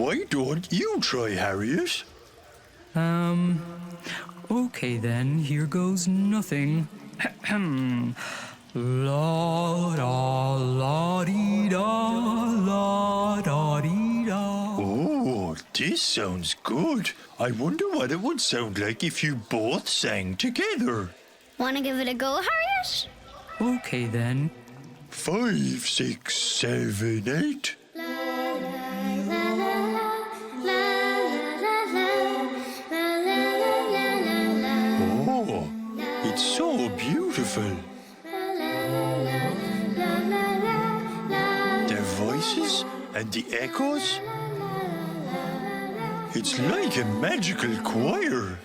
Why don't you try, Harriot? Okay then, here goes nothing. La da la dee da la da dee da. Oh, this sounds good. I wonder what it would sound like if you both sang together. Want to give it a go, Harriot? Okay then. 5, 6, 7, 8. Oh, it's so beautiful. Their voices and the echoes. It's like a magical choir.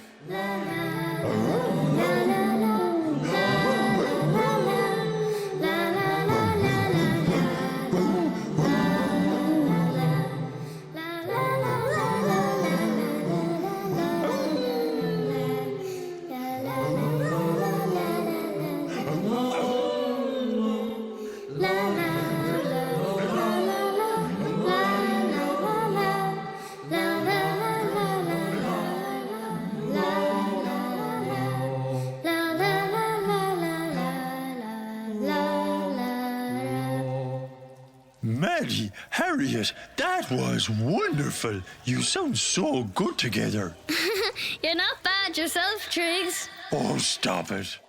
Maddie, Harriot, that was wonderful. You sound so good together. You're not bad yourself, Triggs. Oh, stop it.